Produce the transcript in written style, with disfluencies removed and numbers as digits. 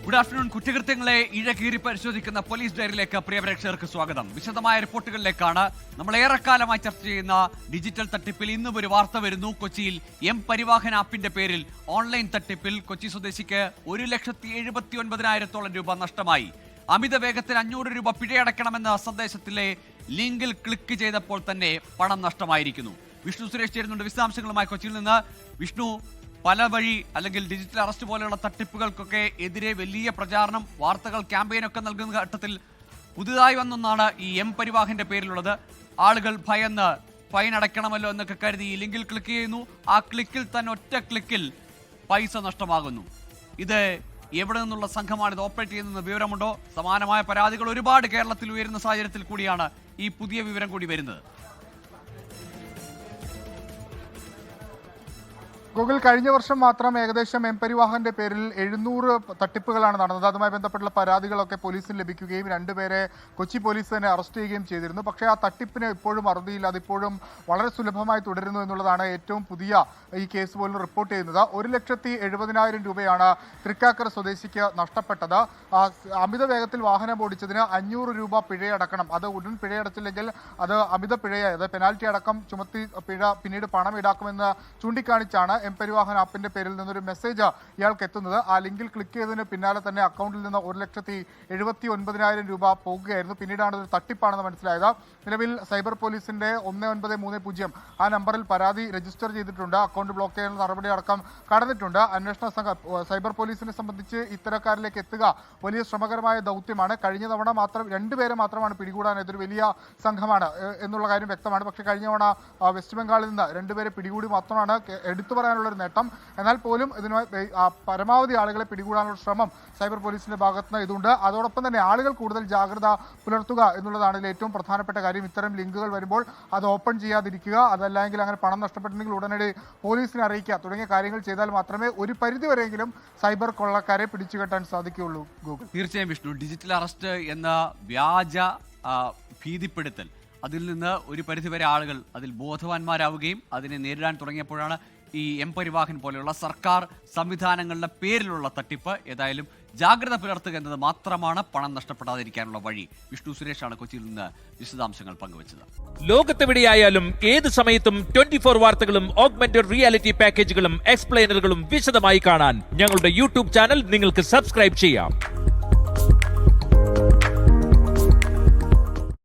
Good afternoon. കുറ്റകൃത്യങ്ങളെ ഇഴകീറി പരിശോധിക്കുന്ന police ഡയറിയിലേക്ക് പ്രിയ പ്രേക്ഷകർക്ക് സ്വാഗതം. വിശദമായ റിപ്പോർട്ടുകളിലേക്കാണ്. നമ്മൾ ഏറെക്കാലമായി ചർച്ച ചെയ്യുന്ന ഡിജിറ്റൽ തട്ടിപ്പിൽ ഇന്നും ഒരു വാർത്ത വരുന്നു. കൊച്ചിയിൽ പരിവാഹൻ ആപ്പിന്റെ പേരിൽ ഓൺലൈൻ തട്ടിപ്പിൽ കൊച്ചി സ്വദേശിക്ക് 1,79,000 രൂപ നഷ്ടമായി. അമിത വേഗത്തിൽ 500 രൂപ പിഴയടക്കണമെന്ന സന്ദേശത്തിലെ ലിങ്കിൽ ക്ലിക്ക് ചെയ്തപ്പോൾ തന്നെ പണം നഷ്ടമായിരിക്കുന്നു. വിഷ്ണു സുരേഷ് ചേരുന്നുണ്ട് വിശദാംശങ്ങളുമായി കൊച്ചിയിൽ നിന്ന്. വിഷ്ണു, പല വഴി അല്ലെങ്കിൽ ഡിജിറ്റൽ അറസ്റ്റ് പോലെയുള്ള തട്ടിപ്പുകൾക്കൊക്കെ എതിരെ വലിയ പ്രചാരണം, വാർത്തകൾ, ക്യാമ്പയിനൊക്കെ നൽകുന്ന ഘട്ടത്തിൽ പുതുതായി വന്നൊന്നാണ് ഈ പരിവാഹന്റെ പേരിലുള്ളത്. ആളുകൾ ഭയന്ന് ഫൈൻ അടയ്ക്കണമല്ലോ എന്നൊക്കെ കരുതി ഈ ലിങ്കിൽ ക്ലിക്ക് ചെയ്യുന്നു. ആ ക്ലിക്കിൽ തന്നെ ഒറ്റ ക്ലിക്കിൽ പൈസ നഷ്ടമാകുന്നു. ഇത് എവിടെ നിന്നുള്ള സംഘമാണ് ഇത് ഓപ്പറേറ്റ് ചെയ്യുന്നത് വിവരമുണ്ടോ? സമാനമായ പരാതികൾ ഒരുപാട് കേരളത്തിൽ ഉയരുന്ന സാഹചര്യത്തിൽ കൂടിയാണ് ഈ പുതിയ വിവരം കൂടി വരുന്നത്. ഗൂഗിൾ കഴിഞ്ഞ വർഷം മാത്രം ഏകദേശം പരിവാഹന്റെ പേരിൽ 700 തട്ടിപ്പുകളാണ് നടന്നത്. അതുമായി ബന്ധപ്പെട്ടുള്ള പരാതികളൊക്കെ പോലീസിന് ലഭിക്കുകയും 2 പേരെ കൊച്ചി പോലീസ് തന്നെ അറസ്റ്റ് ചെയ്യുകയും ചെയ്തിരുന്നു. പക്ഷേ ആ തട്ടിപ്പിന് ഇപ്പോഴും അറുതിയില്ല. അതിപ്പോഴും വളരെ സുലഭമായി തുടരുന്നു എന്നുള്ളതാണ് ഏറ്റവും പുതിയ ഈ കേസ് പോലും റിപ്പോർട്ട് ചെയ്യുന്നത്. 1,70,000 രൂപയാണ് തൃക്കാക്കര സ്വദേശിക്ക് നഷ്ടപ്പെട്ടത്. അമിത വേഗത്തിൽ വാഹനം ഓടിച്ചതിന് 500 രൂപ പിഴയടക്കണം. അത് ഉടൻ പിഴയടച്ചില്ലെങ്കിൽ അത് അമിത പിഴയായി, അത് പെനാൽറ്റി അടക്കം ചുമത്തി പിഴ പിന്നീട് പണം ഈടാക്കുമെന്ന് ചൂണ്ടിക്കാണിച്ചാണ് പരിവാഹൻ ആപ്പിന്റെ പേരിൽ നിന്നൊരു മെസ്സേജ് ഇയാൾക്ക് എത്തുന്നത്. ആ ലിങ്കിൽ ക്ലിക്ക് ചെയ്തതിന് പിന്നാലെ തന്നെ അക്കൗണ്ടിൽ നിന്ന് 1,79,000 രൂപ പോകുകയായിരുന്നു. പിന്നീടാണ് ഒരു തട്ടിപ്പാണെന്ന് മനസ്സിലായത്. നിലവിൽ സൈബർ പോലീസിന്റെ 1930 ആ നമ്പറിൽ പരാതി രജിസ്റ്റർ ചെയ്തിട്ടുണ്ട്. അക്കൗണ്ട് ബ്ലോക്ക് ചെയ്യാനുള്ള നടപടി അടക്കം കടന്നിട്ടുണ്ട്. അന്വേഷണ സംഘം സൈബർ പോലീസിനെ സംബന്ധിച്ച് ഇത്തരക്കാരിലേക്ക് എത്തുക വലിയ ശ്രമകരമായ ദൗത്യമാണ്. കഴിഞ്ഞ തവണ മാത്രം 2 പേരെ മാത്രമാണ് പിടികൂടാൻ, ഇതൊരു വലിയ സംഘമാണ് എന്നുള്ള കാര്യം വ്യക്തമാണ്. പക്ഷേ കഴിഞ്ഞ തവണ വെസ്റ്റ് ബംഗാളിൽ നിന്ന് 2 പേരെ പിടികൂടി മാത്രമാണ് എടുത്തു പറയാനുള്ളൊരു നേട്ടം. എന്നാൽ പോലും ഇതിന് പരമാവധി ആളുകളെ പിടികൂടാനുള്ള ശ്രമം സൈബർ പോലീസിന്റെ ഭാഗത്തുനിന്ന് ഇതുണ്ട്. അതോടൊപ്പം തന്നെ ആളുകൾ കൂടുതൽ ജാഗ്രത പുലർത്തുക എന്നുള്ളതാണ് ഇതിൽ ഏറ്റവും പ്രധാനപ്പെട്ട കാര്യം. ഇത്തരം ലിങ്കുകൾ വരുമ്പോൾ അത് ഓപ്പൺ ചെയ്യാതിരിക്കുക, അതല്ലെങ്കിൽ അങ്ങനെ പണം നഷ്ടപ്പെട്ടിട്ടുണ്ടെങ്കിൽ ഉടനടി പോലീസിനെ അറിയിക്കുക തുടങ്ങിയ കാര്യങ്ങൾ ചെയ്താൽ മാത്രമേ ഒരു പരിധിവരെയെങ്കിലും സൈബർ കൊള്ളക്കാരെ പിടിച്ചുകെട്ടാൻ സാധിക്കുകയുള്ളൂ. ഗൂഗിൾ തീർച്ചയായും വിഷ്ണു, ഡിജിറ്റൽ അറസ്റ്റ് എന്ന വ്യാജ ഭീതിപ്പെടുത്തൽ, അതിൽ നിന്ന് ഒരു പരിധിവരെ ആളുകൾ അതിൽ ബോധവാന്മാരാവുകയും അതിനെ നേരിടാൻ തുടങ്ങിയപ്പോഴാണ് ഈ പരിവാഹൻ പോലെയുള്ള സർക്കാർ സംവിധാനങ്ങളുടെ പേരിലുള്ള തട്ടിപ്പ്. ഏതായാലും ജാഗ്രത പുലർത്തുക എന്നത് മാത്രമാണ് പണം നഷ്ടപ്പെടാതിരിക്കാനുള്ള വഴി. വിഷ്ണു സുരേഷാണ് കൊച്ചിയിൽ നിന്ന് വിശദാംശങ്ങൾ പങ്കുവച്ചത്. ലോകത്തെവിടെയായാലും ഏത് സമയത്തും 24 വാർത്തകളും ഓഗ്മെന്റഡ് റിയാലിറ്റി പാക്കേജുകളും എക്സ്പ്ലെയിനറുകളും വിശദമായി കാണാൻ ഞങ്ങളുടെ യൂട്യൂബ് ചാനൽ നിങ്ങൾക്ക് സബ്സ്ക്രൈബ് ചെയ്യാം.